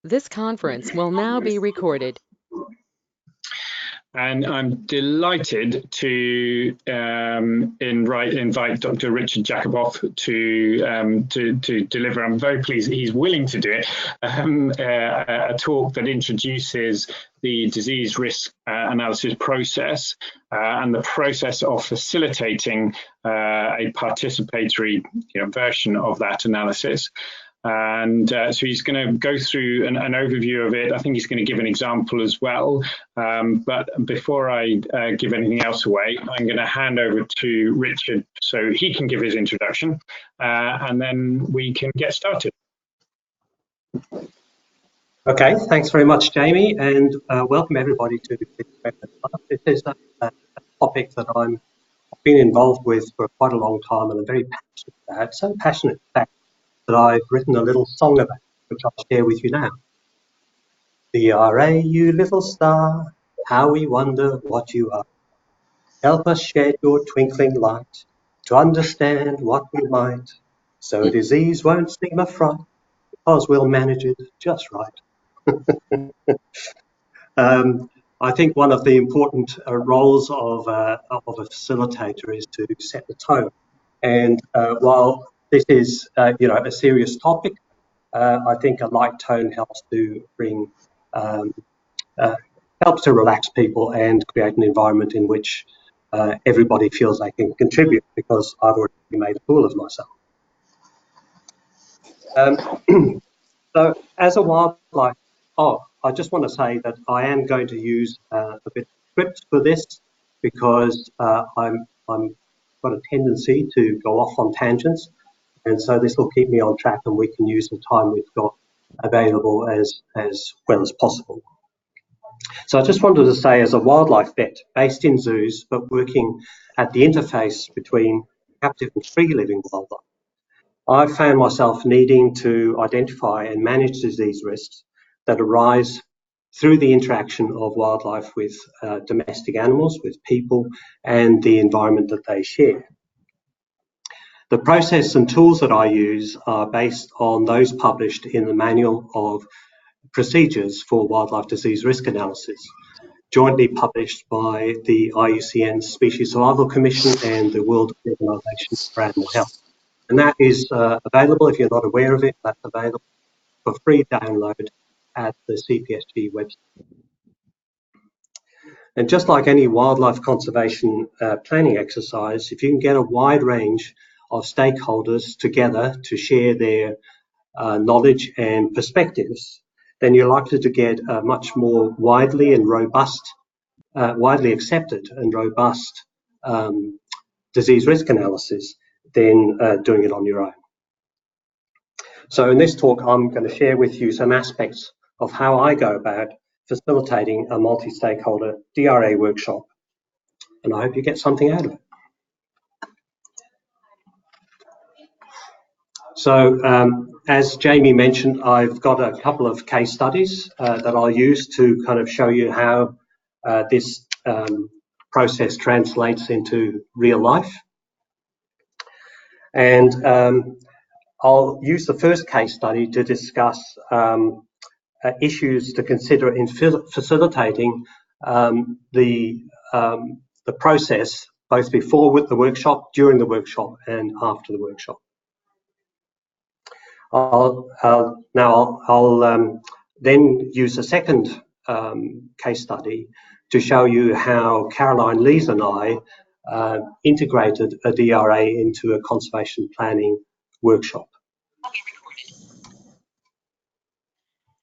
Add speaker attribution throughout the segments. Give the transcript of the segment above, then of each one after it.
Speaker 1: This conference will now be recorded.
Speaker 2: And I'm delighted to invite Dr. Richard Jacoboff to deliver. I'm very pleased that he's willing to do it. A talk that introduces the disease risk analysis process and the process of facilitating a participatory version of that analysis. And so he's going to go through an overview of it. I think he's going to give an example as well. But before I give anything else away, I'm going to hand over to Richard so he can give his introduction and then we can get started.
Speaker 3: Okay, thanks very much, Jamie, and welcome everybody to this webinar. This is a topic that I've been involved with for quite a long time and I'm very passionate about. So passionate, in fact, that I've written a little song about, which I'll share with you now. DRA, you little star, how we wonder what you are. Help us shed your twinkling light to understand what we might, so disease won't seem a fright, because we'll manage it just right. I think one of the important roles of a facilitator is to set the tone. And while this is, a serious topic, I think a light tone helps to bring, helps to relax people and create an environment in which everybody feels they can contribute, because I've already made a fool of myself. So as a wildlife, I just want to say that I am going to use a bit of script for this because I'm got a tendency to go off on tangents, and so this will keep me on track and we can use the time we've got available as well as possible. So I just wanted to say, as a wildlife vet based in zoos but working at the interface between captive and free living wildlife, I've found myself needing to identify and manage disease risks that arise through the interaction of wildlife with domestic animals, with people, and the environment that they share. The process and tools that I use are based on those published in the Manual of Procedures for Wildlife Disease Risk Analysis, jointly published by the IUCN Species Survival Commission and the World Organization for Animal Health. And that is available, if you're not aware of it, that's available for free download at the CPSG website. And just like any wildlife conservation planning exercise, if you can get a wide range of stakeholders together to share their knowledge and perspectives, then you're likely to get a much more widely and robust, widely accepted and robust disease risk analysis than doing it on your own. So in this talk, I'm going to share with you some aspects of how I go about facilitating a multi-stakeholder DRA workshop, and I hope you get something out of it. So as Jamie mentioned, I've got a couple of case studies that I'll use to kind of show you how this process translates into real life. And I'll use the first case study to discuss issues to consider in facilitating the process, both before the workshop, during the workshop, and after the workshop. I'll then use a second case study to show you how Caroline Lees and I integrated a DRA into a conservation planning workshop.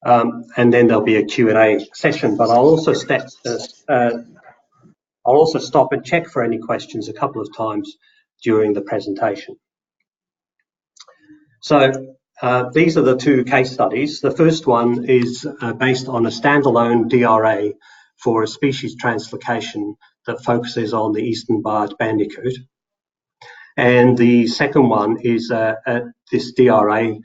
Speaker 3: And then there'll be a Q&A session, but I'll also stop and check for any questions a couple of times during the presentation. So these are the two case studies. The first one is based on a standalone DRA for a species translocation that focuses on the eastern barred bandicoot. And the second one is this DRA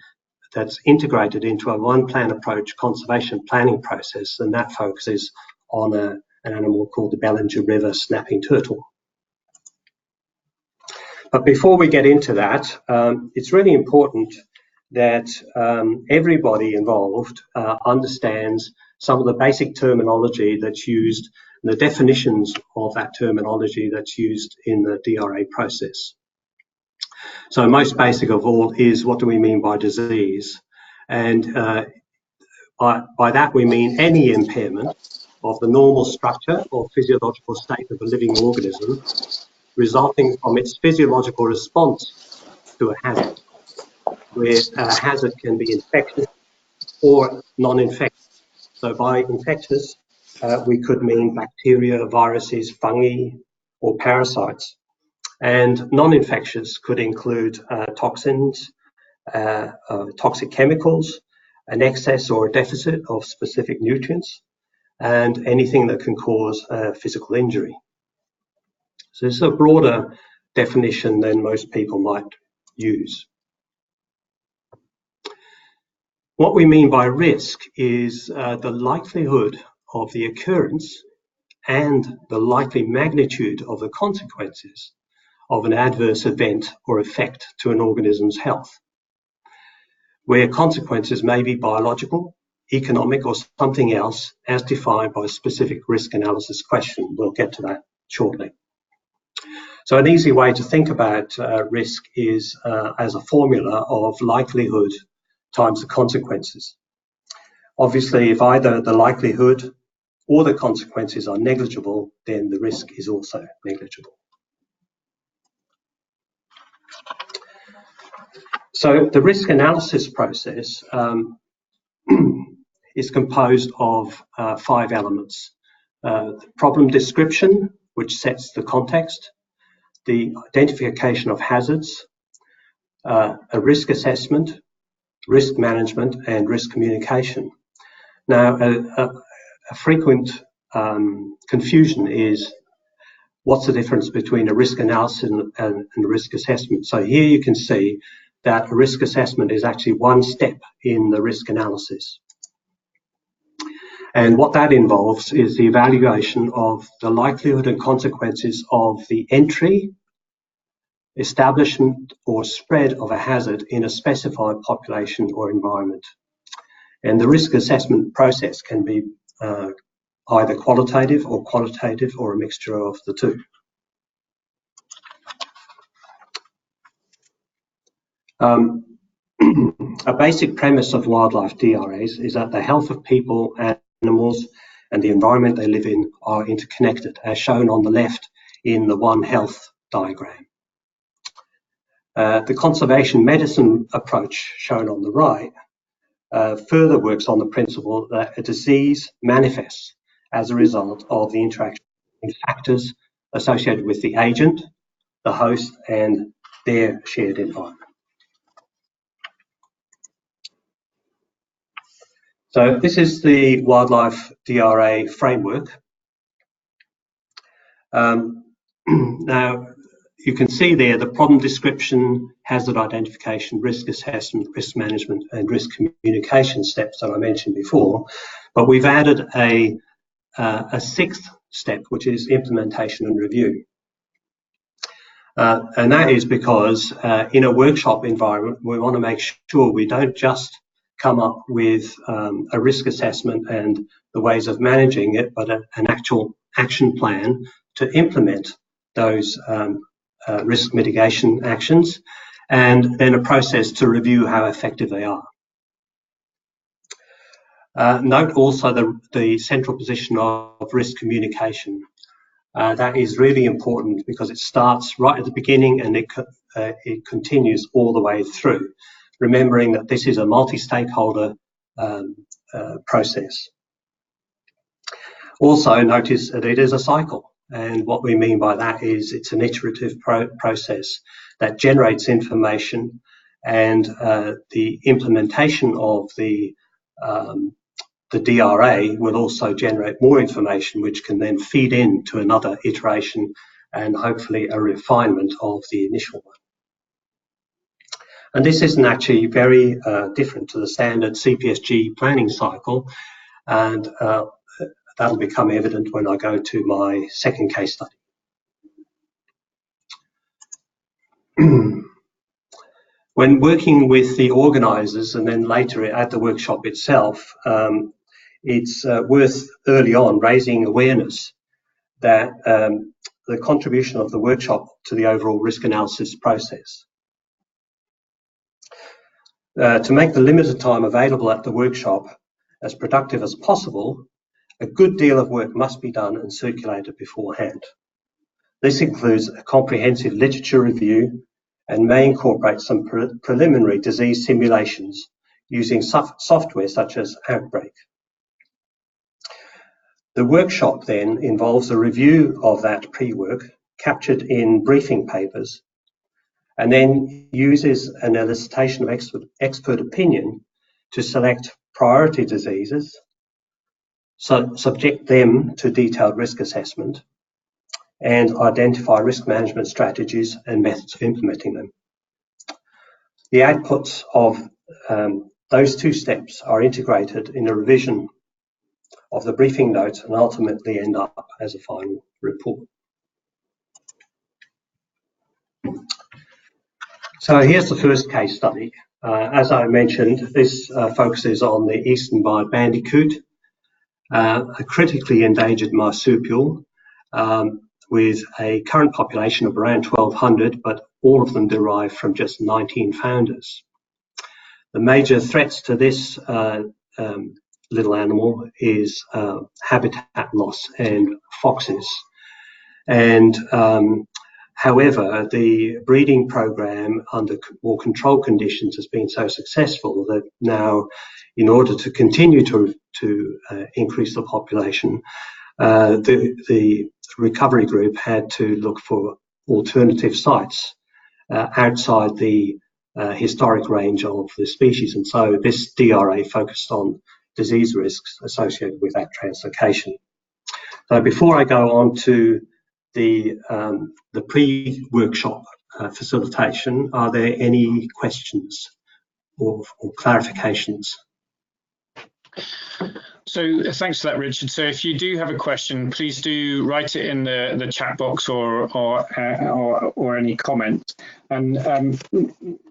Speaker 3: that's integrated into a one-plan approach conservation planning process, and that focuses on an animal called the Bellinger River snapping turtle. But before we get into that, it's really important that everybody involved understands some of the basic terminology that's used, the definitions of that terminology that's used in the DRA process. So most basic of all is, what do we mean by disease? And by that we mean any impairment of the normal structure or physiological state of a living organism resulting from its physiological response to a hazard, where a hazard can be infectious or non-infectious. So by infectious, we could mean bacteria, viruses, fungi, or parasites. And non-infectious could include toxins, toxic chemicals, an excess or a deficit of specific nutrients, and anything that can cause physical injury. So this is a broader definition than most people might use. What we mean by risk is the likelihood of the occurrence and the likely magnitude of the consequences of an adverse event or effect to an organism's health, where consequences may be biological, economic, or something else as defined by a specific risk analysis question. We'll get to that shortly. So an easy way to think about risk is as a formula of likelihood times the consequences. Obviously, if either the likelihood or the consequences are negligible, then the risk is also negligible. So the risk analysis process is composed of 5 elements. The problem description, which sets the context, the identification of hazards, a risk assessment, risk management, and risk communication. Now, a frequent confusion is, what's the difference between a risk analysis and a risk assessment? So here you can see that a risk assessment is actually one step in the risk analysis. And what that involves is the evaluation of the likelihood and consequences of the entry, establishment, or spread of a hazard in a specified population or environment. And the risk assessment process can be either qualitative or quantitative, or a mixture of the two. A basic premise of wildlife DRAs is that the health of people, animals, and the environment they live in are interconnected, as shown on the left in the One Health diagram. The conservation medicine approach, shown on the right, further works on the principle that a disease manifests as a result of the interaction in factors associated with the agent, the host, and their shared environment. So this is the wildlife DRA framework. Now, you can see there the problem description, hazard identification, risk assessment, risk management, and risk communication steps that I mentioned before. But we've added a 6th step, which is implementation and review. And that is because in a workshop environment, we want to make sure we don't just come up with a risk assessment and the ways of managing it, but an actual action plan to implement those risk mitigation actions, and then a process to review how effective they are. Note also the central position of risk communication. That is really important because it starts right at the beginning and it continues all the way through, remembering that this is a multi-stakeholder process. Also notice that it is a cycle, and what we mean by that is it's an iterative process that generates information, and the implementation of the DRA will also generate more information, which can then feed into another iteration and hopefully a refinement of the initial one. And this isn't actually very different to the standard CPSG planning cycle, and that'll become evident when I go to my second case study. When working with the organisers and then later at the workshop itself, it's worth early on raising awareness that the contribution of the workshop to the overall risk analysis process. To make the limited time available at the workshop as productive as possible, a good deal of work must be done and circulated beforehand. This includes a comprehensive literature review and may incorporate some preliminary disease simulations using software such as Outbreak. The workshop then involves a review of that pre-work captured in briefing papers, and then uses an elicitation of expert opinion to select priority diseases, subject them to detailed risk assessment, and identify risk management strategies and methods of implementing them. The outputs of those two steps are integrated in a revision of the briefing notes and ultimately end up as a final report. So here's the first case study. As I mentioned, this focuses on the eastern barred bandicoot, a critically endangered marsupial with a current population of around 1,200, but all of them derived from just 19 founders. The major threats to this little animal is habitat loss and foxes. And however, the breeding program under more controlled conditions has been so successful that now, in order to continue to increase the population, the recovery group had to look for alternative sites outside the historic range of the species. And so this DRA focused on disease risks associated with that translocation. So before I go on to the pre-workshop facilitation, are there any questions or clarifications?
Speaker 2: So thanks for that, Richard. So if you do have a question, please do write it in the chat box or any comment. And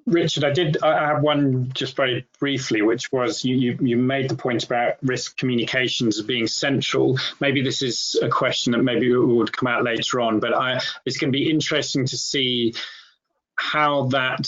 Speaker 2: Richard, I have one just very briefly, which was you made the point about risk communications being central. Maybe this is a question that maybe would come out later on, but it's going to be interesting to see how that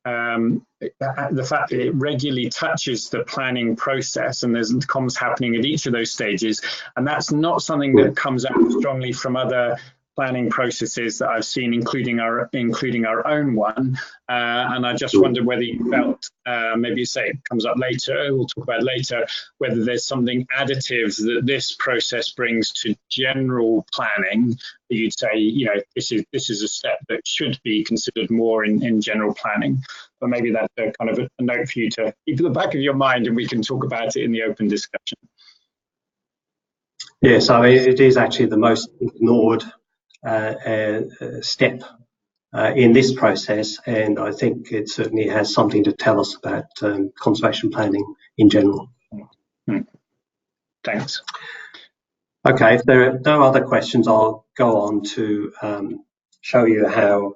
Speaker 2: the fact that it regularly touches the planning process and there's comms happening at each of those stages, and that's not something that comes out strongly from other planning processes that I've seen, including our own one. And I just wondered whether you felt, maybe you say it comes up later, we'll talk about it later, whether there's something additive that this process brings to general planning that you'd say, you know, this is a step that should be considered more in general planning. But maybe that's a kind of a note for you to keep at the back of your mind, and we can talk about it in the open discussion.
Speaker 3: Yes, I mean, it is actually the most ignored step in this process, and I think it certainly has something to tell us about conservation planning in general.
Speaker 2: Thanks.
Speaker 3: Okay, if there are no other questions, I'll go on to show you how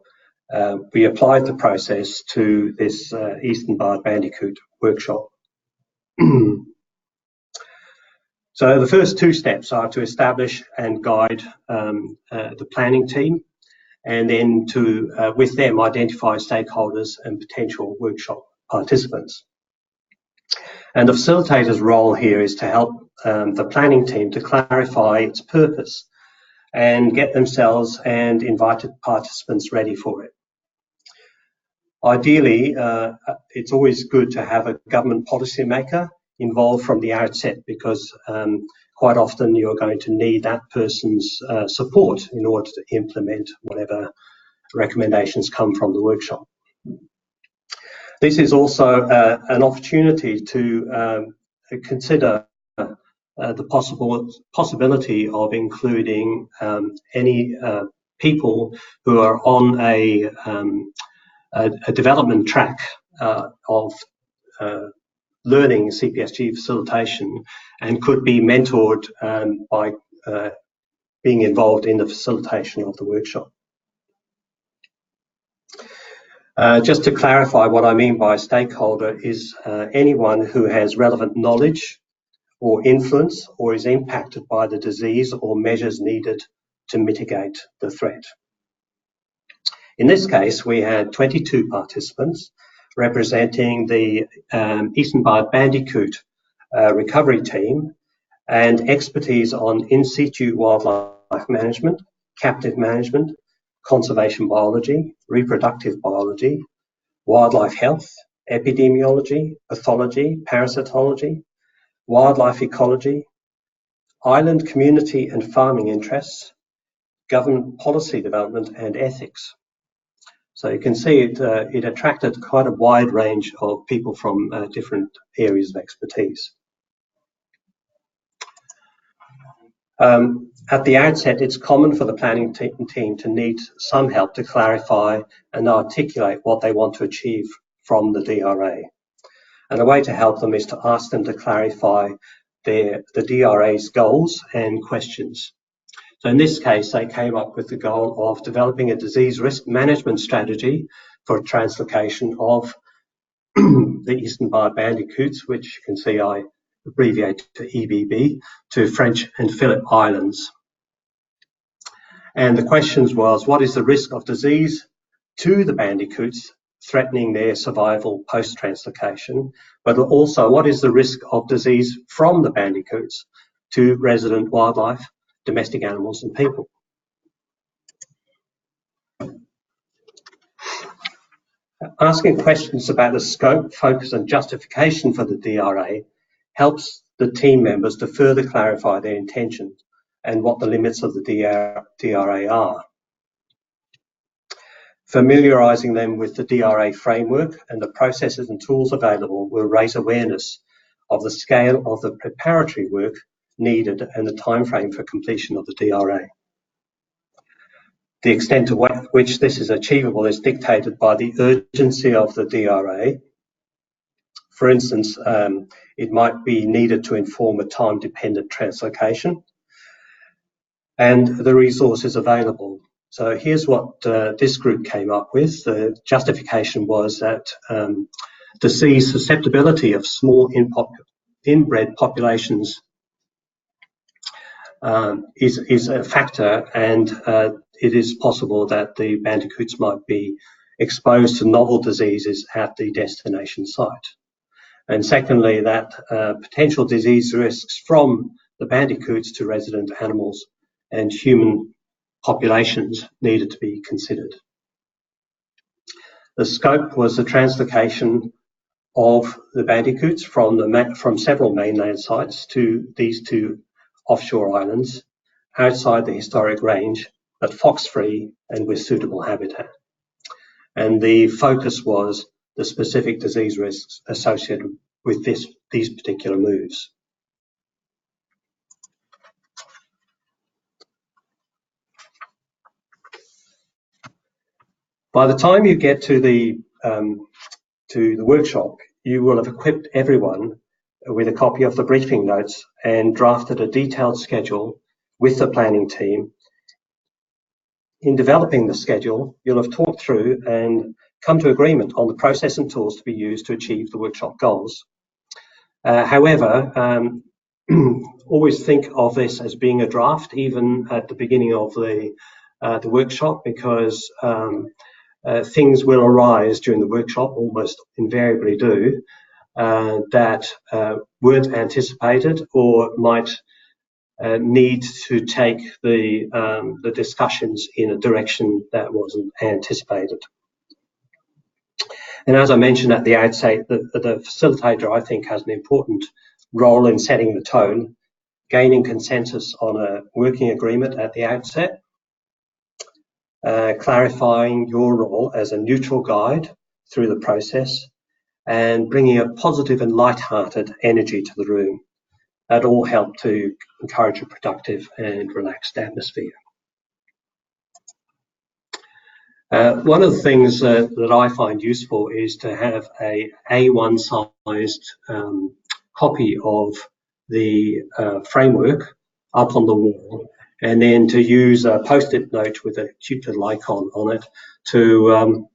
Speaker 3: we applied the process to this eastern barred bandicoot workshop. So the first two steps are to establish and guide the planning team, and then to, with them, identify stakeholders and potential workshop participants. And the facilitator's role here is to help the planning team to clarify its purpose and get themselves and invited participants ready for it. Ideally, it's always good to have a government policymaker involved from the outset, because quite often you're going to need that person's support in order to implement whatever recommendations come from the workshop. This is also an opportunity to consider the possibility of including any people who are on a development track of learning CPSG facilitation and could be mentored by being involved in the facilitation of the workshop. Just to clarify, what I mean by stakeholder is anyone who has relevant knowledge or influence or is impacted by the disease or measures needed to mitigate the threat. In this case, we had 22 participants representing the Eastern-Barred Bandicoot recovery team and expertise on in situ wildlife management, captive management, conservation biology, reproductive biology, wildlife health, epidemiology, pathology, parasitology, wildlife ecology, island community and farming interests, government policy development and ethics. So you can see it attracted quite a wide range of people from different areas of expertise. At the outset, it's common for the planning team to need some help to clarify and articulate what they want to achieve from the DRA. And a way to help them is to ask them to clarify the DRA's goals and questions. So in this case, they came up with the goal of developing a disease risk management strategy for translocation of the Eastern-Barred Bandicoots, which you can see I abbreviate to EBB, to French and Phillip Islands. And the questions was, what is the risk of disease to the bandicoots threatening their survival post-translocation, but also what is the risk of disease from the bandicoots to resident wildlife, domestic animals and people. Asking questions about the scope, focus and justification for the DRA helps the team members to further clarify their intentions and what the limits of the DRA are. Familiarising them with the DRA framework and the processes and tools available will raise awareness of the scale of the preparatory work needed and the timeframe for completion of the DRA. The extent to which this is achievable is dictated by the urgency of the DRA. For instance, it might be needed to inform a time-dependent translocation and the resources available. So here's what this group came up with. The justification was that disease susceptibility of small inbred populations is a factor, and it is possible that the bandicoots might be exposed to novel diseases at the destination site. And secondly, that potential disease risks from the bandicoots to resident animals and human populations needed to be considered. The scope was the translocation of the bandicoots from several mainland sites to these two offshore islands outside the historic range, but fox-free and with suitable habitat. And the focus was the specific disease risks associated with these particular moves. By the time you get to the workshop, you will have equipped everyone with a copy of the briefing notes and drafted a detailed schedule with the planning team. In developing the schedule, you'll have talked through and come to agreement on the process and tools to be used to achieve the workshop goals. However, always think of this as being a draft, even at the beginning of the workshop, because things will arise during the workshop, almost invariably do, that weren't anticipated or might need to take the discussions in a direction that wasn't anticipated. And as I mentioned at the outset, the facilitator, I think, has an important role in setting the tone, gaining consensus on a working agreement at the outset, clarifying your role as a neutral guide through the process, and bringing a positive and light-hearted energy to the room. That all help to encourage a productive and relaxed atmosphere. One of the things that I find useful is to have a A1-sized copy of the framework up on the wall, and then to use a post-it note with a cute little icon on it to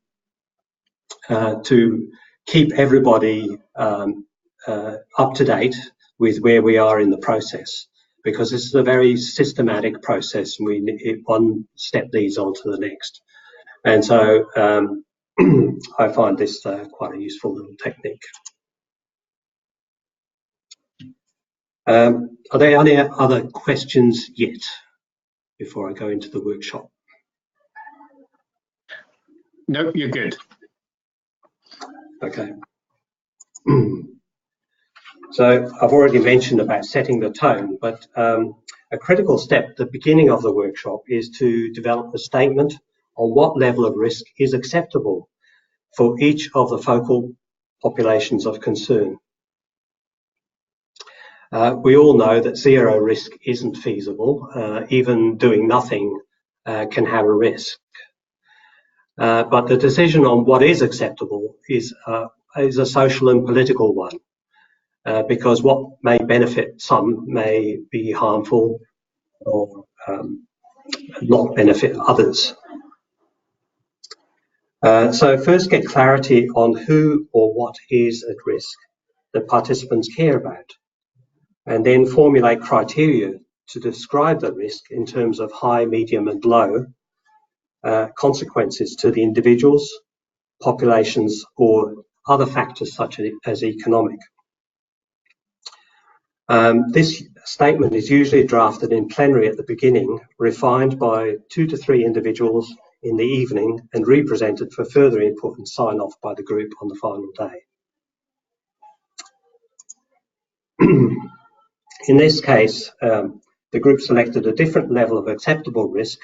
Speaker 3: to keep everybody up to date with where we are in the process, because this is a very systematic process. One step leads on to the next. And so I find this quite a useful little technique. Are there any other questions yet before I go into the workshop?
Speaker 2: No, you're good.
Speaker 3: Okay. So I've already mentioned about setting the tone, but a critical step at the beginning of the workshop is to develop a statement on what level of risk is acceptable for each of the focal populations of concern. We all know that zero risk isn't feasible. Even doing nothing can have a risk. But the decision on what is acceptable is a social and political one, because what may benefit some may be harmful or not benefit others. So first get clarity on who or what is at risk that participants care about, and then formulate criteria to describe the risk in terms of high, medium and low consequences to the individuals, populations or other factors such as economic. This statement is usually drafted in plenary at the beginning, refined by 2 to 3 individuals in the evening and represented for further input and sign off by the group on the final day. In this case, the group selected a different level of acceptable risk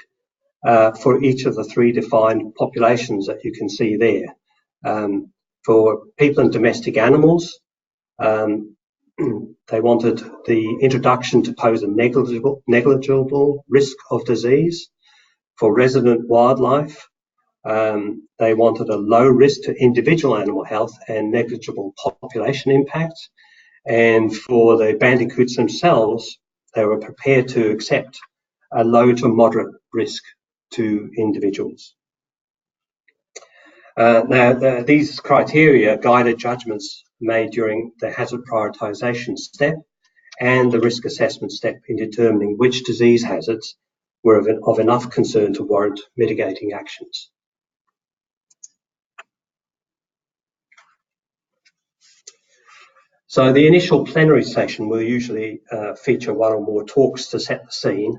Speaker 3: for each of the 3 defined populations that you can see there. For people and domestic animals, they wanted the introduction to pose a negligible risk of disease. For resident wildlife, they wanted a low risk to individual animal health and negligible population impact. And for the bandicoots themselves, they were prepared to accept a low to moderate risk to individuals. Now, these criteria guided judgments made during the hazard prioritisation step and the risk assessment step in determining which disease hazards were of enough concern to warrant mitigating actions. So the initial plenary session will usually feature 1 or more talks to set the scene,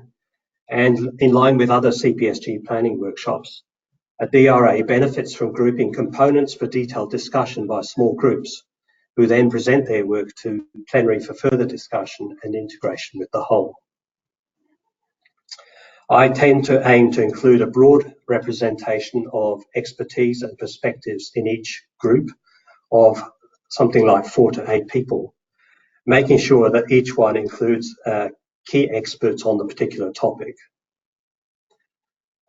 Speaker 3: and in line with other CPSG planning workshops, a DRA benefits from grouping components for detailed discussion by small groups, who then present their work to plenary for further discussion and integration with the whole. I tend to aim to include a broad representation of expertise and perspectives in each group of something like 4 to 8 people, making sure that each one includes key experts on the particular topic.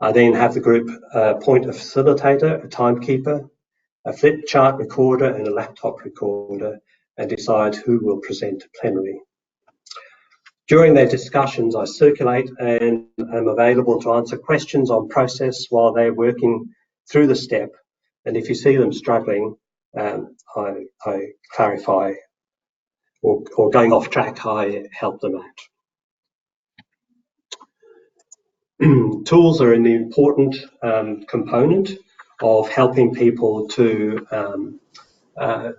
Speaker 3: I then have the group appoint a facilitator, a timekeeper, a flip chart recorder and a laptop recorder, and decide who will present to plenary. During their discussions, I circulate and am available to answer questions on process while they're working through the step. And if you see them struggling, I clarify, or going off track, I help them out. Tools are an important component of helping people to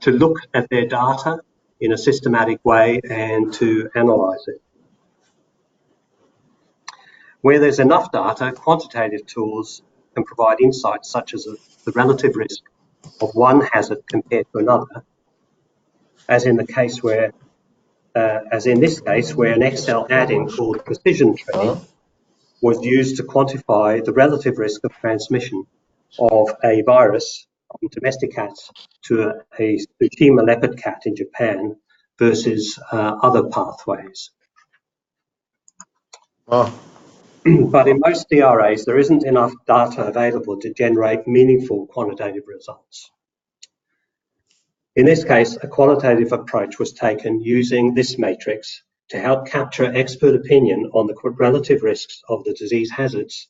Speaker 3: look at their data in a systematic way and to analyse it. Where there's enough data, quantitative tools can provide insights such as the relative risk of one hazard compared to another, as in this case where an Excel add-in called Precision Tree was used to quantify the relative risk of transmission of a virus from domestic cats to a Tsushima leopard cat in Japan versus other pathways.
Speaker 4: Oh.
Speaker 3: But in most DRAs, there isn't enough data available to generate meaningful quantitative results. In this case, a qualitative approach was taken using this matrix to help capture expert opinion on the relative risks of the disease hazards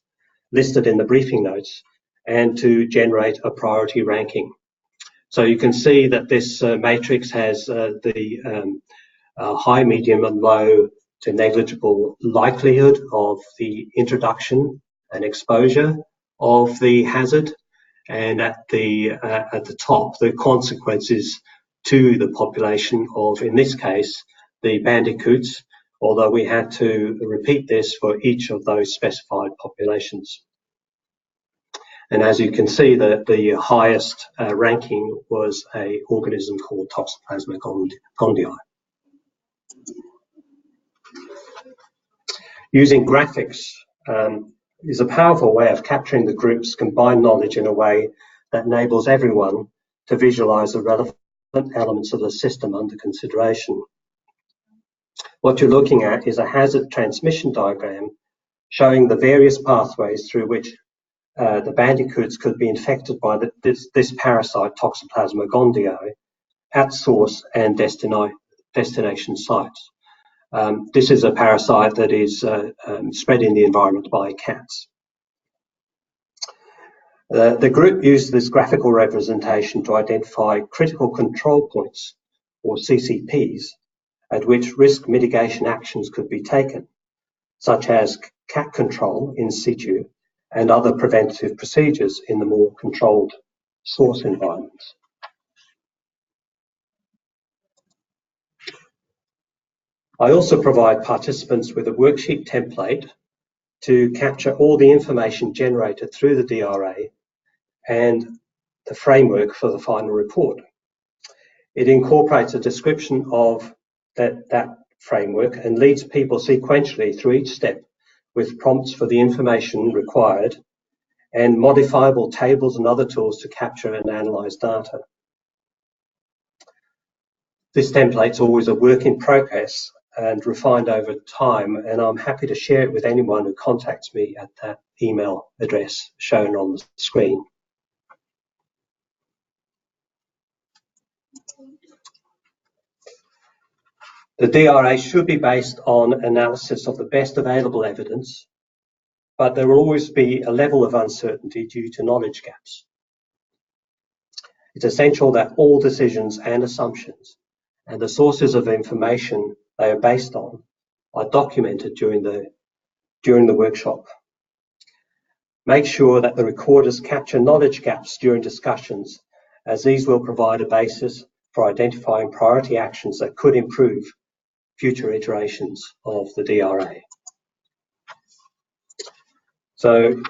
Speaker 3: listed in the briefing notes and to generate a priority ranking So you can see that this matrix has the high, medium and low to negligible likelihood of the introduction and exposure of the hazard, and at the top the consequences to the population of, in this case, the bandicoots, although we had to repeat this for each of those specified populations. And as you can see, the highest ranking was an organism called Toxoplasma gondii. Using graphics is a powerful way of capturing the group's combined knowledge in a way that enables everyone to visualize the relevant elements of the system under consideration. What you're looking at is a hazard transmission diagram showing the various pathways through which the bandicoots could be infected by this parasite, Toxoplasma gondii, at source and destination sites. This is a parasite that is spread in the environment by cats. The group used this graphical representation to identify critical control points, or CCPs, at which risk mitigation actions could be taken, such as cat control in situ and other preventative procedures in the more controlled source environments. I also provide participants with a worksheet template to capture all the information generated through the DRA and the framework for the final report. It incorporates a description of that framework and leads people sequentially through each step with prompts for the information required and modifiable tables and other tools to capture and analyze data. This template's always a work in progress and refined over time, and I'm happy to share it with anyone who contacts me at that email address shown on the screen. The DRA should be based on analysis of the best available evidence, but there will always be a level of uncertainty due to knowledge gaps. It's essential that all decisions and assumptions and the sources of information they are based on are documented during the workshop. Make sure that the recorders capture knowledge gaps during discussions, as these will provide a basis for identifying priority actions that could improve future iterations of the DRA. So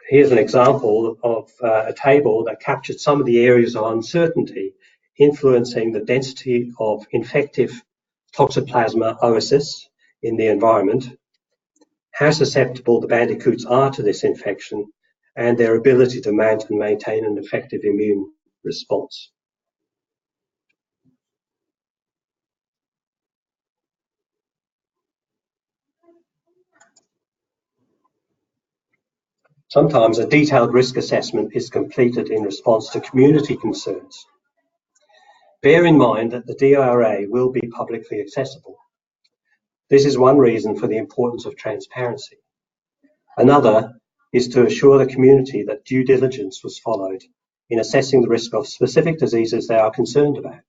Speaker 3: here's an example of a table that captured some of the areas of uncertainty influencing the density of infective Toxoplasma oocysts in the environment, how susceptible the bandicoots are to this infection, and their ability to mount and maintain an effective immune response. Sometimes a detailed risk assessment is completed in response to community concerns. Bear in mind that the DRA will be publicly accessible. This is one reason for the importance of transparency. Another is to assure the community that due diligence was followed in assessing the risk of specific diseases they are concerned about.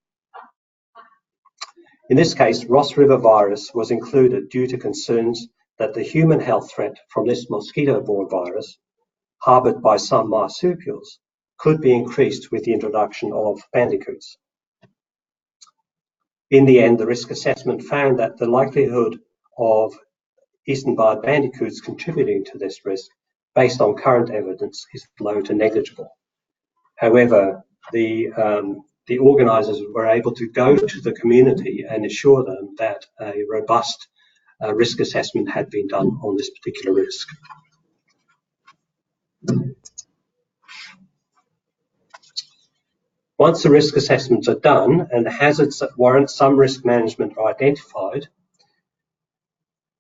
Speaker 3: In this case, Ross River virus was included due to concerns that the human health threat from this mosquito-borne virus, harboured by some marsupials, could be increased with the introduction of bandicoots. In the end, the risk assessment found that the likelihood of eastern-barred bandicoots contributing to this risk, based on current evidence, is low to negligible. However, the organisers were able to go to the community and assure them that a robust risk assessment had been done on this particular risk. Once the risk assessments are done and the hazards that warrant some risk management are identified,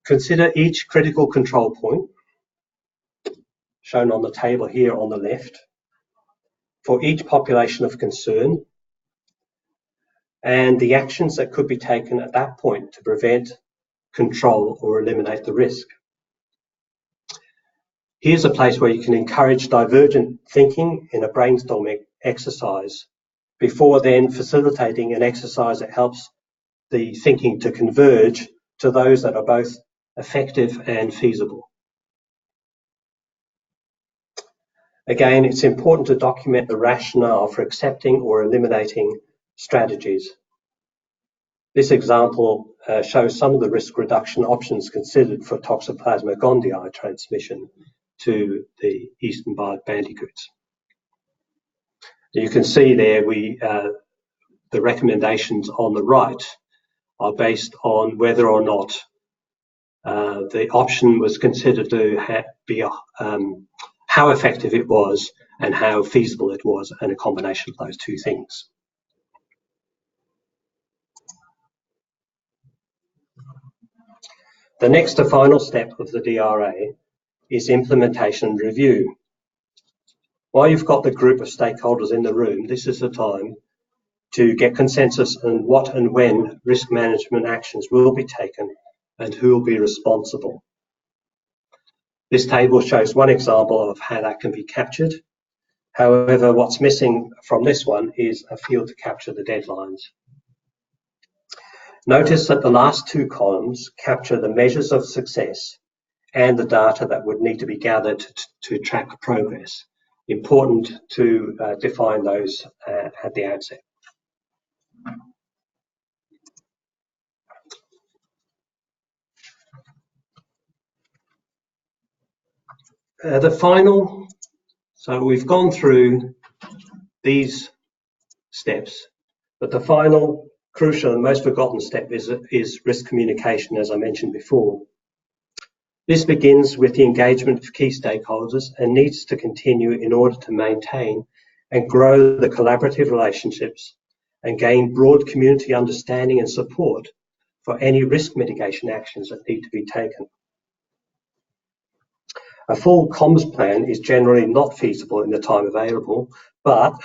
Speaker 3: consider each critical control point, shown on the table here on the left, for each population of concern, and the actions that could be taken at that point to prevent, control, or eliminate the risk. Here's a place where you can encourage divergent thinking in a brainstorming exercise before then facilitating an exercise that helps the thinking to converge to those that are both effective and feasible. Again, it's important to document the rationale for accepting or eliminating strategies. This example shows some of the risk reduction options considered for Toxoplasma gondii transmission to the eastern barred bandicoots. You can see there the recommendations on the right are based on whether or not the option was considered to be how effective it was and how feasible it was, and a combination of those two things. The next and final step of the DRA is implementation and review. While you've got the group of stakeholders in the room, this is the time to get consensus on what and when risk management actions will be taken and who will be responsible. This table shows one example of how that can be captured. However, what's missing from this one is a field to capture the deadlines. Notice that the last two columns capture the measures of success and the data that would need to be gathered to track progress. Important to define those at the outset. So we've gone through these steps, but the final crucial and most forgotten step is risk communication, as I mentioned before. This begins with the engagement of key stakeholders and needs to continue in order to maintain and grow the collaborative relationships and gain broad community understanding and support for any risk mitigation actions that need to be taken. A full comms plan is generally not feasible in the time available, but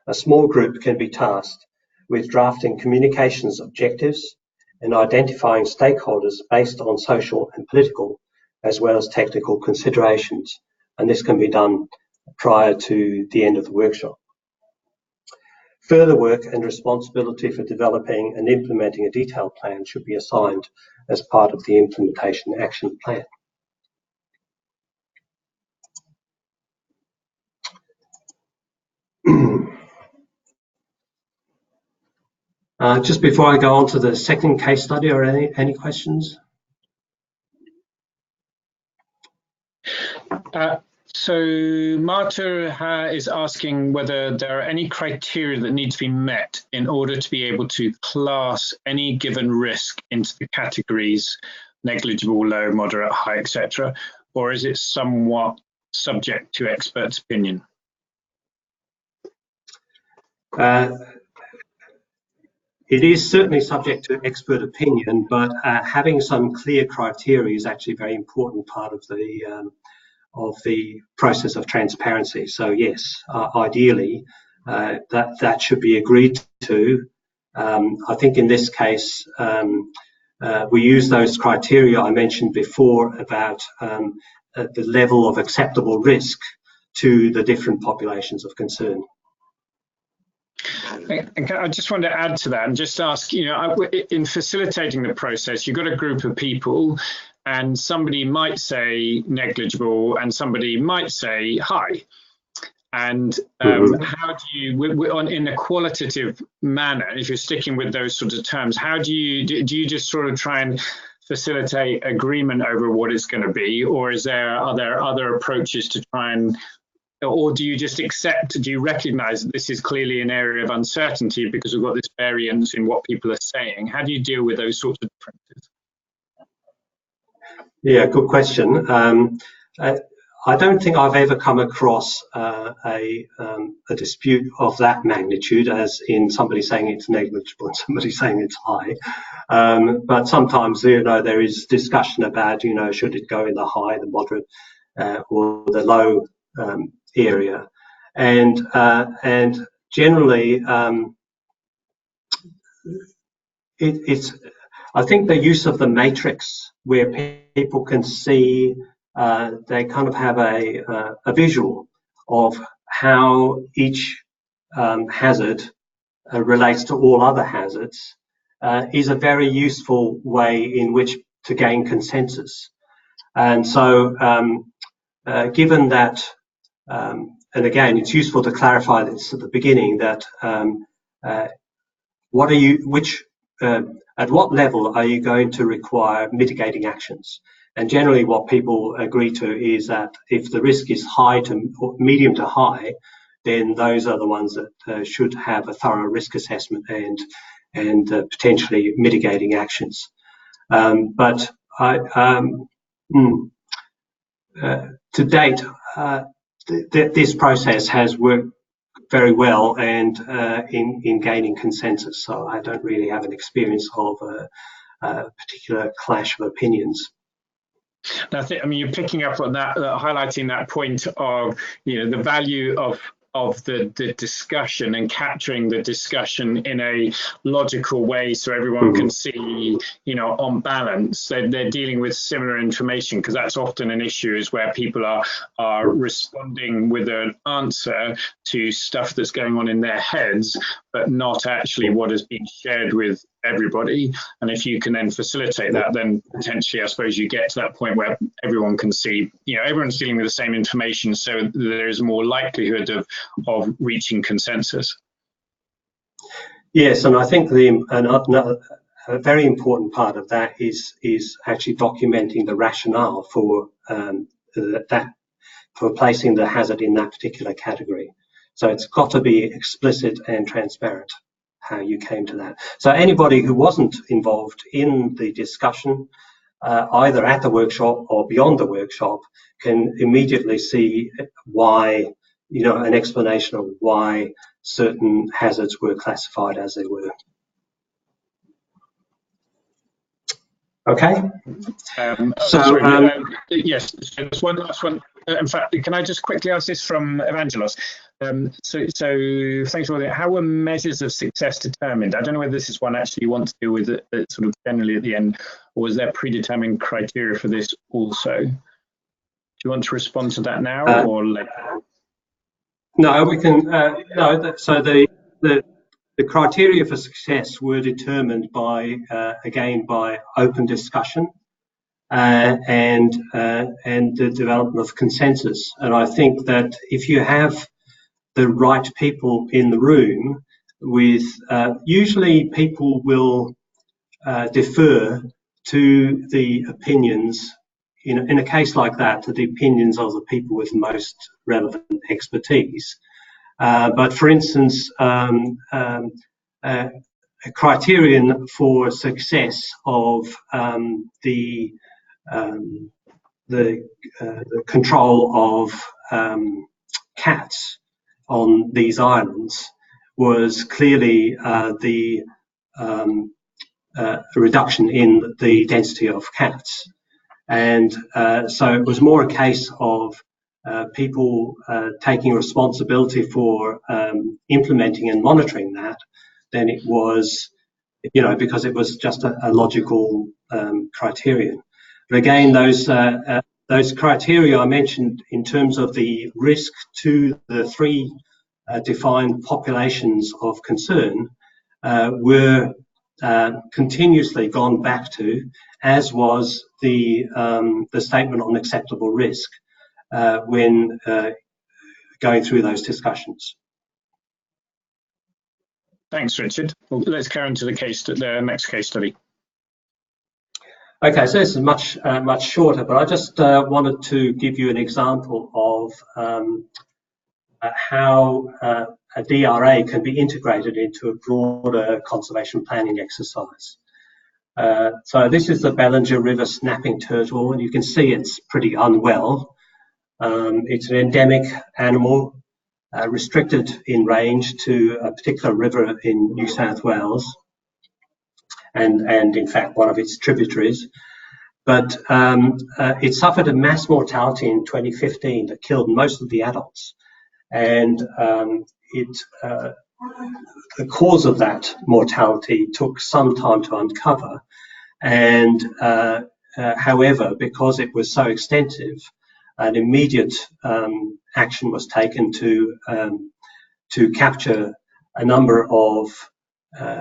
Speaker 3: a small group can be tasked with drafting communications objectives and identifying stakeholders based on social and political as well as technical considerations, and this can be done prior to the end of the workshop. Further work and responsibility for developing and implementing a detailed plan should be assigned as part of the implementation action plan. Just before I go on to the second case study, are any questions?
Speaker 2: So Marta is asking whether there are any criteria that need to be met in order to be able to class any given risk into the categories negligible, low, moderate, high, etc., or is it somewhat subject to experts' opinion?
Speaker 3: It is certainly subject to expert opinion, but having some clear criteria is actually a very important part of the process of transparency. So yes, ideally, that should be agreed to. I think in this case, we use those criteria I mentioned before about the level of acceptable risk to the different populations of concern.
Speaker 2: I just want to add to that and just ask, in facilitating the process, you've got a group of people and somebody might say negligible and somebody might say high. And how do you, in a qualitative manner, if you're sticking with those sorts of terms, how do you just sort of try and facilitate agreement over what it's going to be, or are there other approaches to try and, or do you just accept, do you recognize that this is clearly an area of uncertainty because we've got this variance in what people are saying? How do you deal with those sorts of differences?
Speaker 3: Yeah, good question. I don't think I've ever come across a dispute of that magnitude, as in somebody saying it's negligible and somebody saying it's high. But sometimes, there is discussion about, should it go in the high, the moderate, or the low area, and generally, it's. I think the use of the matrix, where people can see, they kind of have a visual of how each hazard relates to all other hazards, is a very useful way in which to gain consensus. And so, given that, and again, it's useful to clarify this at the beginning, that at what level are you going to require mitigating actions? And generally what people agree to is that if the risk is high to medium to high, then those are the ones that should have a thorough risk assessment and potentially mitigating actions. But to date, this process has worked very well and in gaining consensus. So I don't really have an experience of a particular clash of opinions.
Speaker 2: I think, I mean, you're picking up on that, highlighting that point of, the value of the discussion and capturing the discussion in a logical way so everyone can see, on balance, they're dealing with similar information, because that's often an issue, is where people are responding with an answer to stuff that's going on in their heads, but not actually what has been shared with everybody. And if you can then facilitate that, then potentially, I suppose, you get to that point where everyone can see, everyone's dealing with the same information, so there's more likelihood of reaching consensus.
Speaker 3: Yes, and I think a very important part of that is actually documenting the rationale for for placing the hazard in that particular category. So it's got to be explicit and transparent how you came to that. So anybody who wasn't involved in the discussion, either at the workshop or beyond the workshop, can immediately see why, an explanation of why certain hazards were classified as they were. Okay.
Speaker 2: Yes, there's one last one. In fact, can I just quickly ask this from Evangelos? So thanks for that. How were measures of success determined? I don't know whether this is one actually you want to do with it sort of generally at the end, or was there predetermined criteria for this also? Do you want to respond to that now or later?
Speaker 3: No, we can. No, so the criteria for success were determined by by open discussion and the development of consensus. And I think that if you have the right people in the room, with usually people will defer to the opinions. In a case like that, to the opinions of the people with most relevant expertise. But for instance, a criterion for success of the control of cats on these islands was clearly the reduction in the density of cats. And so it was more a case of people taking responsibility for implementing and monitoring that than it was, because it was just a logical criterion. But again, those criteria I mentioned in terms of the risk to the three defined populations of concern were continuously gone back to, as was the statement on acceptable risk when going through those discussions.
Speaker 2: Thanks, Richard. Well, let's carry on to the next case study.
Speaker 3: Okay, so this is much shorter, but I just wanted to give you an example of how a DRA can be integrated into a broader conservation planning exercise. So this is the Ballinger River snapping turtle, and you can see it's pretty unwell. It's an endemic animal, restricted in range to a particular river in New South Wales, and in fact one of its tributaries. But it suffered a mass mortality in 2015 that killed most of the adults. And the cause of that mortality took some time to uncover. And however, because it was so extensive, an immediate action was taken to capture a number of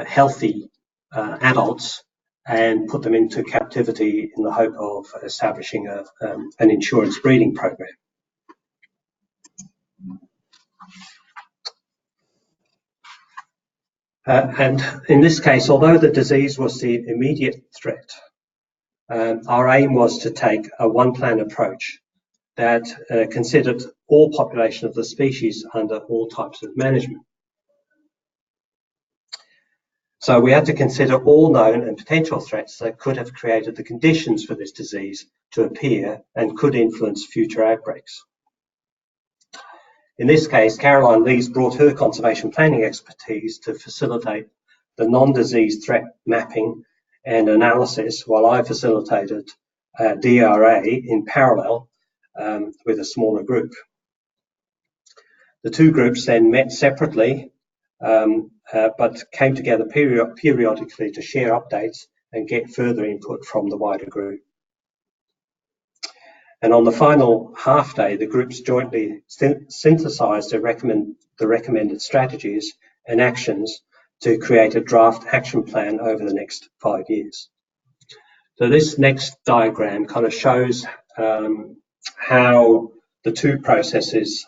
Speaker 3: healthy adults and put them into captivity in the hope of establishing an insurance breeding program. And in this case, although the disease was the immediate threat, our aim was to take a one-plan approach that considered all population of the species under all types of management. So we had to consider all known and potential threats that could have created the conditions for this disease to appear and could influence future outbreaks. In this case, Caroline Lees brought her conservation planning expertise to facilitate the non-disease threat mapping and analysis, while I facilitated DRA in parallel with a smaller group. The two groups then met separately, but came together periodically to share updates and get further input from the wider group. And on the final half day, the groups jointly synthesised the recommended strategies and actions to create a draft action plan over the next 5 years. So this next diagram kind of shows how the two processes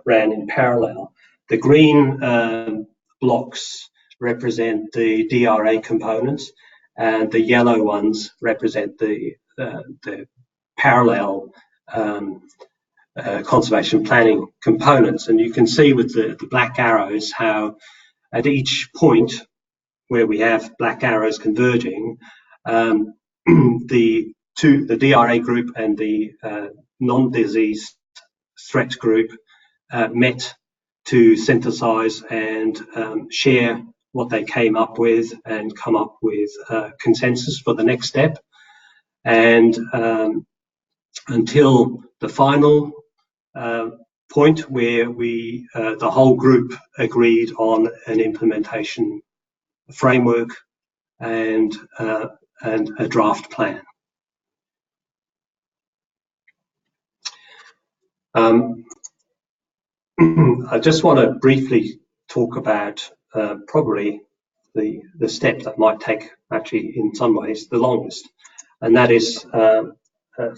Speaker 3: ran in parallel. The green blocks represent the DRA components, and the yellow ones represent the parallel conservation planning components. And you can see with the black arrows how at each point where we have black arrows converging, the DRA group and the non-disease threat group met to synthesize and share what they came up with and come up with consensus for the next step. And until the final point where we, the whole group agreed on an implementation framework and a draft plan. I just want to briefly talk about probably the step that might take, actually in some ways, the longest, and that is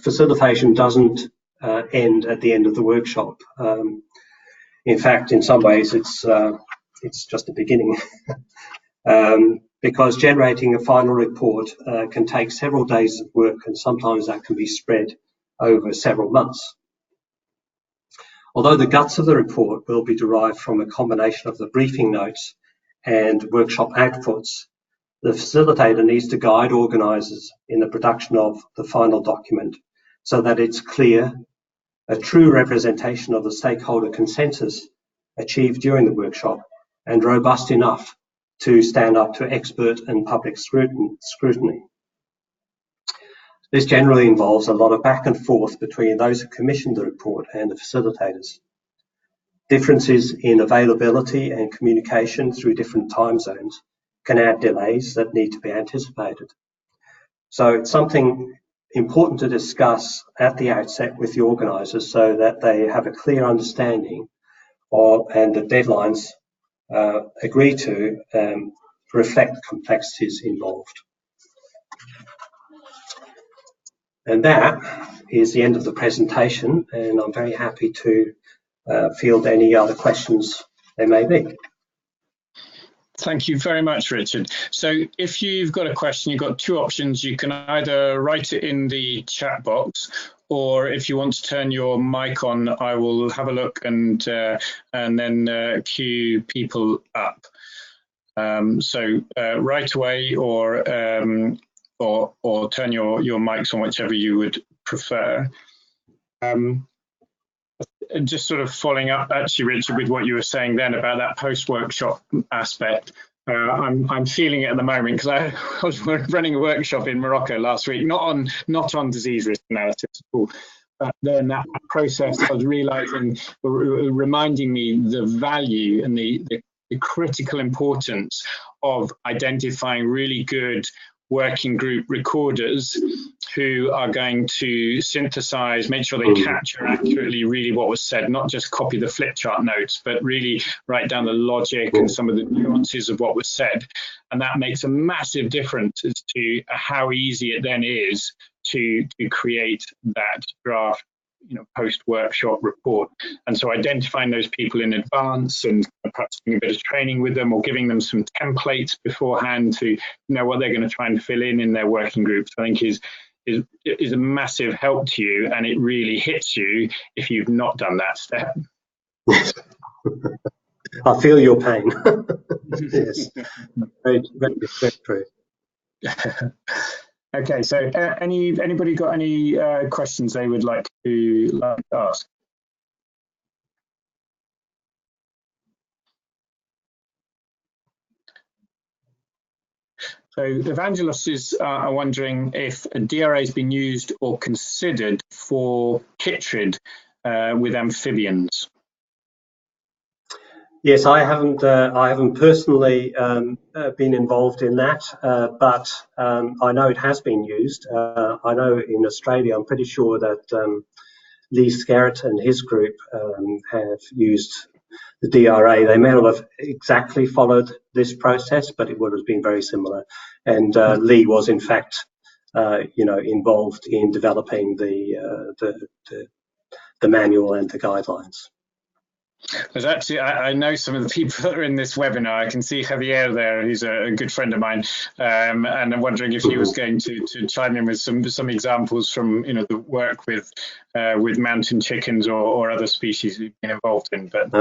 Speaker 3: facilitation doesn't end at the end of the workshop. In fact, in some ways, it's just the beginning. Because generating a final report can take several days of work, and sometimes that can be spread over several months. Although the guts of the report will be derived from a combination of the briefing notes and workshop outputs, the facilitator needs to guide organisers in the production of the final document so that it's clear, a true representation of the stakeholder consensus achieved during the workshop, and robust enough to stand up to expert and public scrutiny. This generally involves a lot of back and forth between those who commissioned the report and the facilitators. Differences in availability and communication through different time zones can add delays that need to be anticipated. So it's something important to discuss at the outset with the organisers so that they have a clear understanding of, and the deadlines agreed to reflect the complexities involved. And that is the end of the presentation, and I'm very happy to field any other questions there may be.
Speaker 2: Thank you very much, Richard. So if you've got a question, you've got two options. You can either write it in the chat box, or if you want to turn your mic on, I will have a look and then queue people up. So right away, or turn your mics on, whichever you would prefer. Just sort of following up, actually, Richard, with what you were saying then about that post-workshop aspect. I'm feeling it at the moment because I was running a workshop in Morocco last week, not on disease risk analysis at all. But then that process, I was realizing, reminding me the value and the critical importance of identifying really good working group recorders who are going to synthesize, make sure they capture accurately really what was said, not just copy the flip chart notes, but really write down the logic and some of the nuances of what was said. And that makes a massive difference as to how easy it then is to create that draft, post-workshop report. And so identifying those people in advance and perhaps doing a bit of training with them, or giving them some templates beforehand to know what they're going to try and fill in their working groups, I think is a massive help to you, and it really hits you if you've not done that step.
Speaker 3: I feel your pain. Yes, very, very, very true.
Speaker 2: Okay, so anybody got any questions they would like to ask? So Evangelos are wondering if a DRA has been used or considered for chytrid with amphibians.
Speaker 3: Yes, I haven't personally been involved in that, but I know it has been used. I know in Australia, I'm pretty sure that Lee Scarrett and his group have used the DRA. They may not have exactly followed this process, but it would have been very similar. And Lee was, in fact, involved in developing the manual and the guidelines.
Speaker 2: There's actually, I know some of the people that are in this webinar. I can see Javier there, who's a good friend of mine, and I'm wondering if he was going to chime in with some examples from the work with mountain chickens or other species we've been involved in. But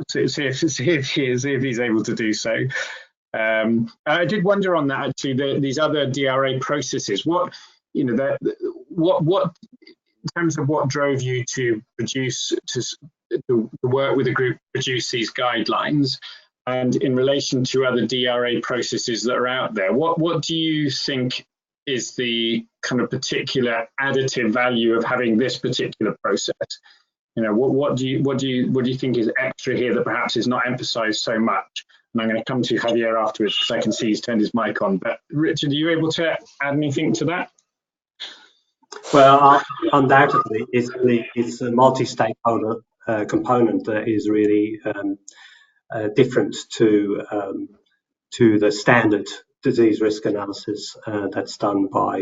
Speaker 2: see if he's able to do so. I did wonder on that actually. These other DRA processes, what in terms of what drove you to produce to work with a group produce these guidelines, and in relation to other DRA processes that are out there, what do you think is the kind of particular additive value of having this particular process? What do you think is extra here that perhaps is not emphasized so much? And I'm going to come to Javier afterwards because I can see he's turned his mic on. But Richard, are you able to add anything to that?
Speaker 3: Well, undoubtedly, it's a multi-stakeholder component that is really different to the standard disease risk analysis that's done by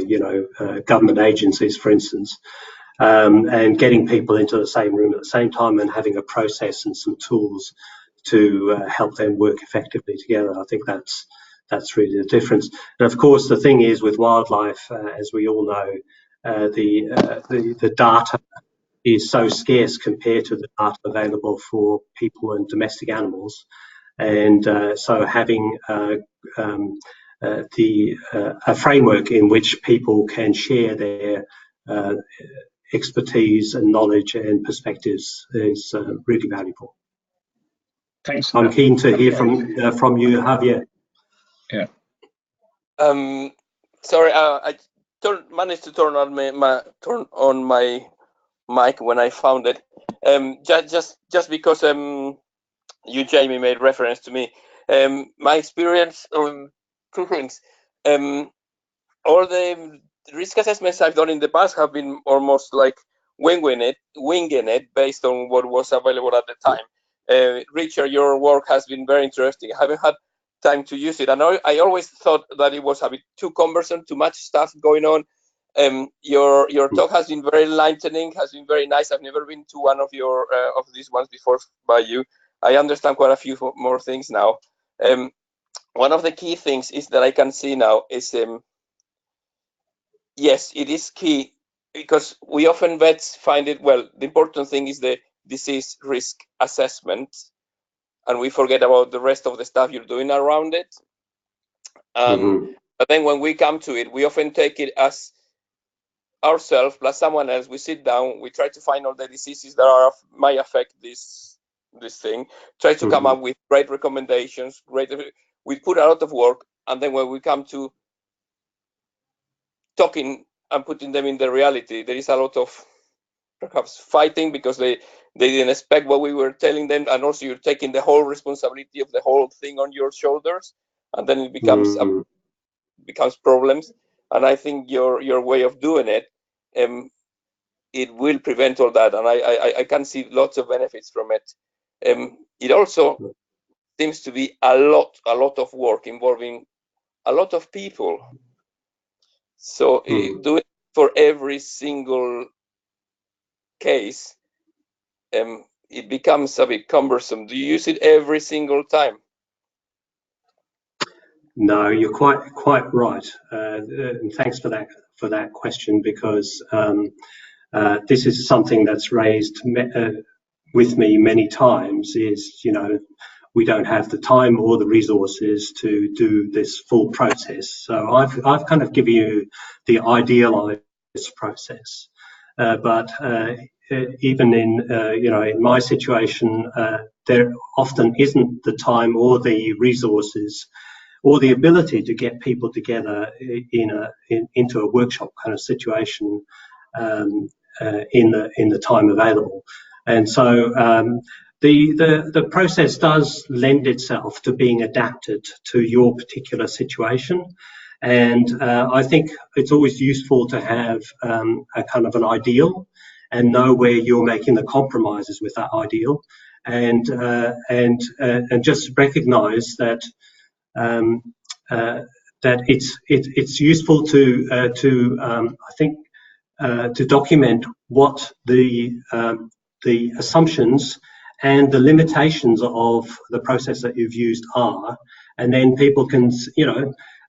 Speaker 3: government agencies, for instance, and getting people into the same room at the same time and having a process and some tools to help them work effectively together. I think that's really the difference. And of course, the thing is with wildlife, as we all know, the data is so scarce compared to the data available for people and domestic animals, and so having a framework in which people can share their expertise and knowledge and perspectives is really valuable.
Speaker 2: Thanks.
Speaker 3: I'm keen to hear from you, Javier.
Speaker 2: Yeah.
Speaker 4: Sorry, I managed to turn on my mic when I found it. Just because you, Jamie, made reference to me. My experience, two things. All the risk assessments I've done in the past have been almost like winging it based on what was available at the time. Richard, your work has been very interesting. I haven't had time to use it, and I always thought that it was a bit too cumbersome, too much stuff going on. Your talk has been very enlightening, has been very nice. I've never been to one of your of these ones before by you. I understand quite a few more things now. One of the key things is that I can see now is yes, it is key, because we often vets find it, well, the important thing is the disease risk assessment, and we forget about the rest of the stuff you're doing around it. But then when we come to it, we often take it as ourselves plus someone else. We sit down, we try to find all the diseases that might affect this thing, try to come up with great recommendations, we put a lot of work, and then when we come to talking and putting them in the reality, there is a lot of perhaps fighting because they didn't expect what we were telling them, and also you're taking the whole responsibility of the whole thing on your shoulders, and then it becomes becomes problems. And I think your way of doing it, it will prevent all that. And I can see lots of benefits from it. It also seems to be a lot of work involving a lot of people. So doing it for every single case, it becomes a bit cumbersome. Do you use it every single time?
Speaker 3: No, you're quite right, and thanks for that question, because this is something that's raised with me many times. Is, you know, we don't have the time or the resources to do this full process. So I've kind of given you the idealized process, but even in in my situation, there often isn't the time or the resources or the ability to get people together into a workshop kind of situation in the time available. And so the process does lend itself to being adapted to your particular situation. And I think it's always useful to have a kind of an ideal and know where you're making the compromises with that ideal, and just recognise that that it's useful to I think to document what the assumptions and the limitations of the process that you've used are, and then people can,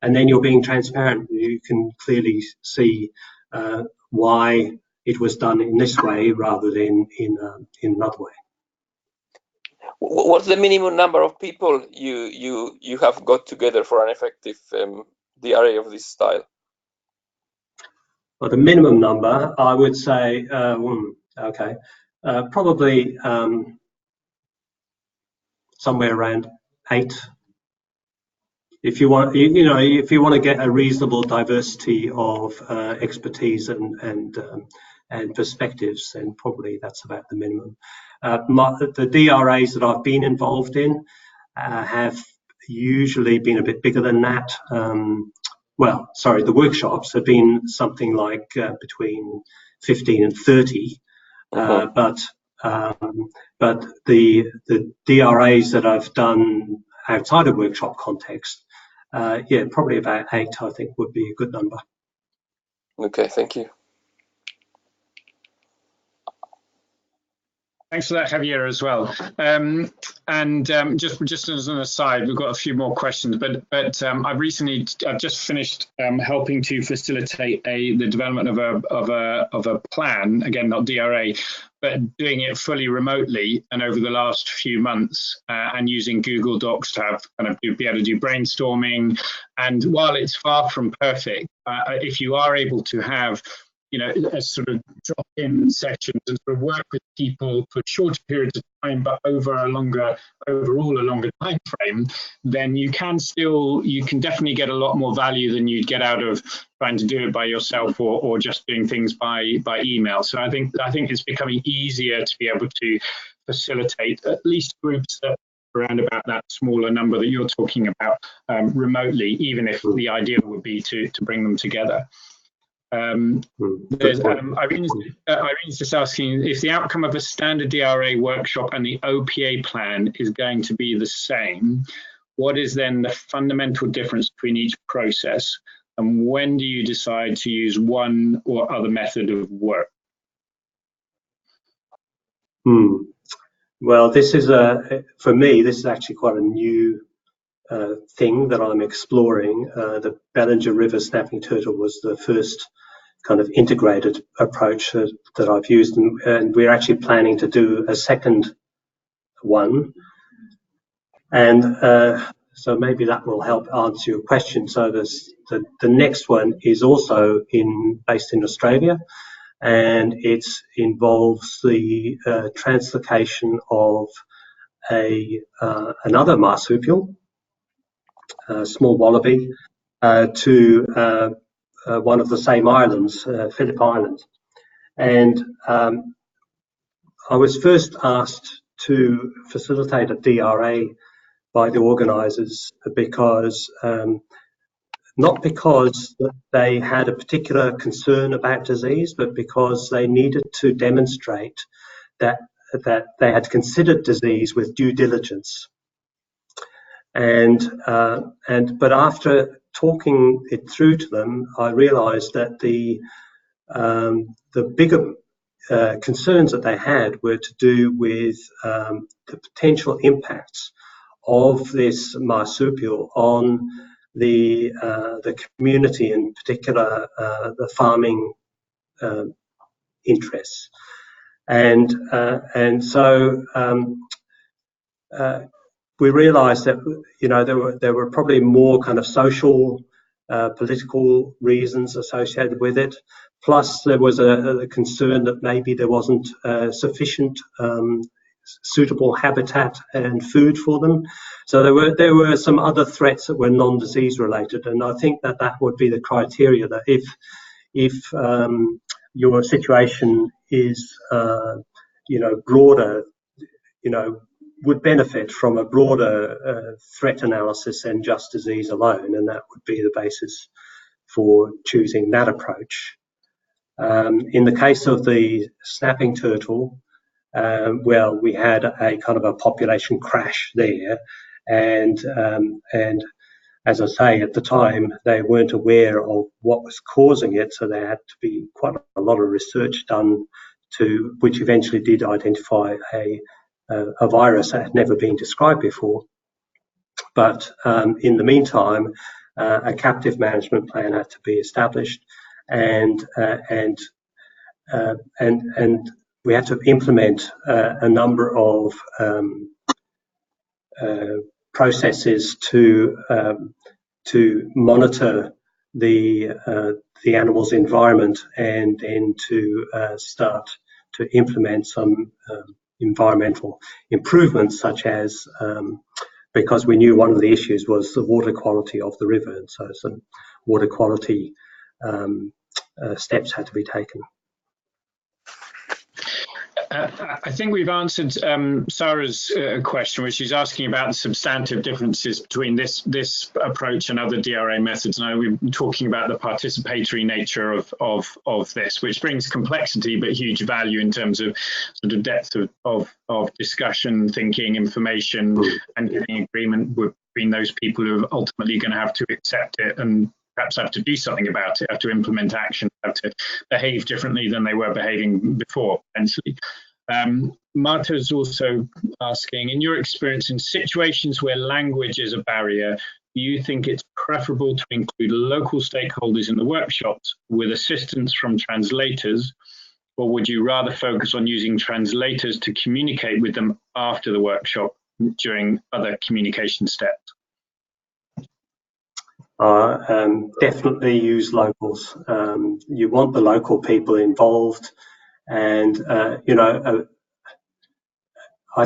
Speaker 3: and then you're being transparent. You can clearly see why it was done in this way rather than in another way.
Speaker 4: What's the minimum number of people you have got together for an effective DRA of this style?
Speaker 3: Well, the minimum number, I would say, probably somewhere around 8. If you want, if you want to get a reasonable diversity of expertise and perspectives, then probably that's about the minimum. The DRAs that I've been involved in have usually been a bit bigger than that. Well, sorry, the workshops have been something like between 15 and 30, but the DRAs that I've done outside of workshop context, yeah, probably about 8, I think, would be a good number.
Speaker 4: Okay, thank you.
Speaker 2: Thanks for that, Javier, as well. Just as an aside, we've got a few more questions, but I've just finished helping to facilitate the development of a plan, again, not DRA, but doing it fully remotely, and over the last few months, and using Google Docs to have be able to do brainstorming. And while it's far from perfect, if you are able to have a sort of drop-in sessions and sort of work with people for shorter periods of time, but overall a longer time frame, then you can definitely get a lot more value than you'd get out of trying to do it by yourself or just doing things by email. So I think it's becoming easier to be able to facilitate at least groups that around about that smaller number that you're talking about remotely, even if the idea would be to bring them together. Irene's just asking if the outcome of a standard DRA workshop and the OPA plan is going to be the same, what is then the fundamental difference between each process, and when do you decide to use one or other method of work?
Speaker 3: Well, this is for me, this is actually quite a new thing that I'm exploring. The Bellinger River snapping turtle was the first kind of integrated approach that I've used, and we're actually planning to do a second one, and so maybe that will help answer your question. So the next one is also based in Australia, and it involves the translocation of another marsupial, small wallaby, to one of the same islands, Phillip Island. And I was first asked to facilitate a DRA by the organisers because not because they had a particular concern about disease, but because they needed to demonstrate that they had considered disease with due diligence. But after talking it through to them, I realised that the bigger concerns that they had were to do with the potential impacts of this marsupial on the community, in particular the farming interests, and so we realised that there were probably more kind of social, political reasons associated with it. Plus, there was a concern that maybe there wasn't sufficient suitable habitat and food for them. So there were some other threats that were non-disease related, and I think that would be the criteria, that if your situation is broader, would benefit from a broader threat analysis than just disease alone, and that would be the basis for choosing that approach. In the case of the snapping turtle, well, we had a kind of a population crash there, and as I say, at the time they weren't aware of what was causing it, so there had to be quite a lot of research done which eventually did identify a virus that had never been described before. But in the meantime, a captive management plan had to be established, and we had to implement a number of processes to monitor the animal's environment, and then to start to implement some environmental improvements, such as because we knew one of the issues was the water quality of the river, and so some water quality steps had to be taken.
Speaker 2: I think we've answered Sarah's question, where she's asking about the substantive differences between this approach and other DRA methods. And we've been talking about the participatory nature of this, which brings complexity but huge value in terms of sort of depth of discussion, thinking, information, and getting agreement between those people who are ultimately going to have to accept it and perhaps have to do something about it, have to implement action, have to behave differently than they were behaving before, potentially. Marta's also asking, in your experience in situations where language is a barrier, do you think it's preferable to include local stakeholders in the workshops with assistance from translators, or would you rather focus on using translators to communicate with them after the workshop during other communication steps?
Speaker 3: Definitely use locals. You want the local people involved, and I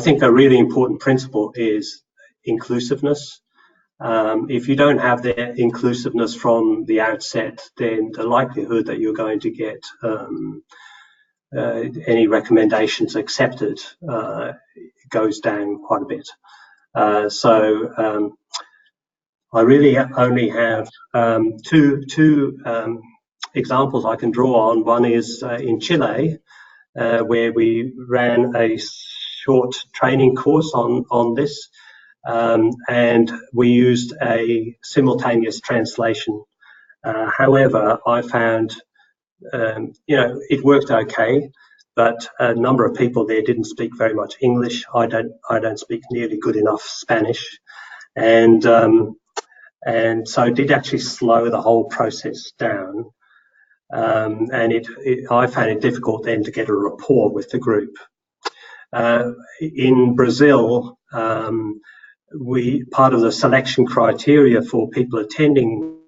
Speaker 3: think a really important principle is inclusiveness. If you don't have the inclusiveness from the outset, then the likelihood that you're going to get any recommendations accepted goes down quite a bit. So I really only have two examples I can draw on. One is in Chile, where we ran a short training course on this, and we used a simultaneous translation. However, I found it worked okay, but a number of people there didn't speak very much English. I don't speak nearly good enough Spanish, and so it did actually slow the whole process down. And I found it difficult then to get a rapport with the group. In Brazil, part of the selection criteria for people attending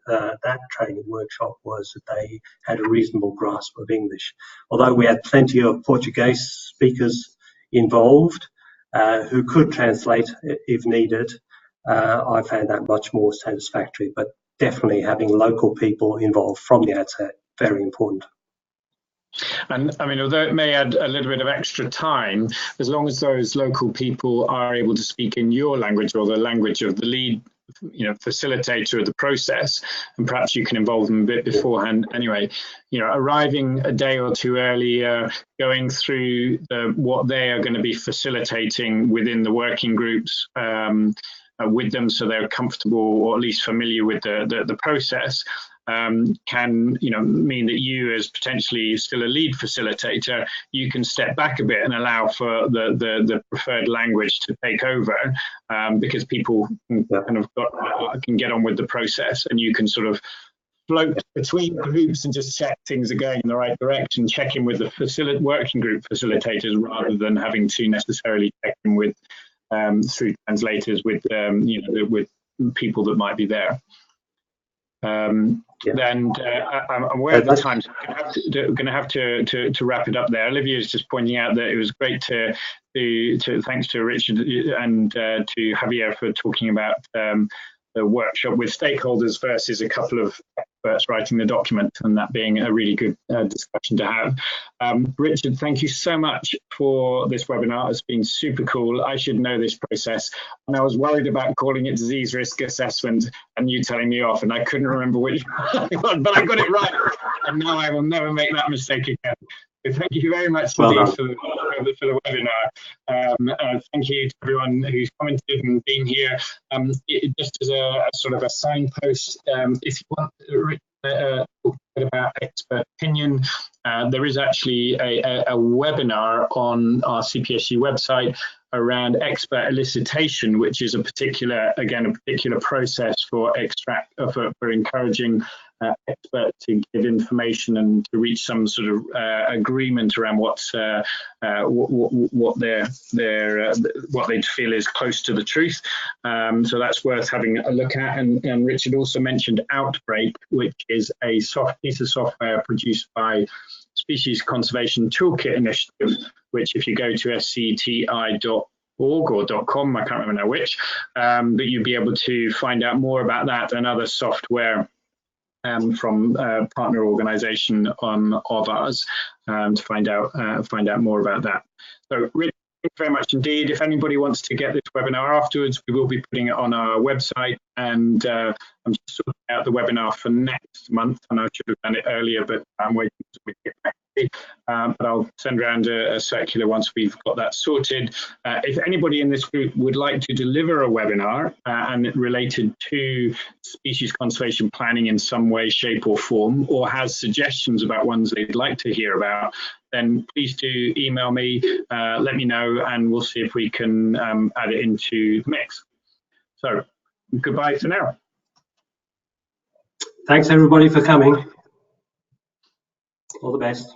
Speaker 3: that training workshop was that they had a reasonable grasp of English. Although we had plenty of Portuguese speakers involved who could translate if needed, I found that much more satisfactory. But definitely having local people involved from the outset, very important.
Speaker 2: And I mean, although it may add a little bit of extra time, as long as those local people are able to speak in your language or the language of the lead facilitator of the process, and perhaps you can involve them a bit beforehand anyway. Arriving a day or two earlier, going through what they are going to be facilitating within the working groups with them, so they're comfortable or at least familiar with the process. Can mean that you, as potentially still a lead facilitator, you can step back a bit and allow for the preferred language to take over, because people can get on with the process, and you can sort of float between groups and just check things are going in the right direction, check in with the working group facilitators, rather than having to necessarily check in with through translators with with people that might be there. Then I'm aware of the time, so I'm going to have to wrap it up there. Olivia is just pointing out that it was great to thanks to Richard and to Javier for talking about the workshop with stakeholders versus a couple of experts writing the document, and that being a really good discussion to have. Richard, thank you so much for this webinar. It's been super cool. I should know this process, and I was worried about calling it disease risk assessment and you telling me off, and I couldn't remember which one, but I got it right, and now I will never make that mistake again. So thank you very much indeed for the webinar. Thank you to everyone who's commented and been here. Just as a sort of a signpost, if you want to talk a bit about expert opinion, there is actually a webinar on our CPSU website around expert elicitation, which is a particular process for encouraging experts to give information and to reach some sort of agreement around what they feel is close to the truth. So that's worth having a look at. And Richard also mentioned Outbreak, which is a piece of software produced by Species Conservation Toolkit Initiative, which if you go to scti.org or .com, I can't remember now which, but you'll be able to find out more about that and other software from partner organisation of ours to find out more about that. So Rich, thank you very much indeed. If anybody wants to get this webinar afterwards, we will be putting it on our website, and I'm just sorting out the webinar for next month, and I should have done it earlier, but I'm waiting until we get back. But I'll send around a circular once we've got that sorted. If anybody in this group would like to deliver a webinar and related to species conservation planning in some way, shape or form, or has suggestions about ones they'd like to hear about, then please do email me, let me know, and we'll see if we can add it into the mix. So goodbye for now.
Speaker 3: Thanks everybody for coming. All the best.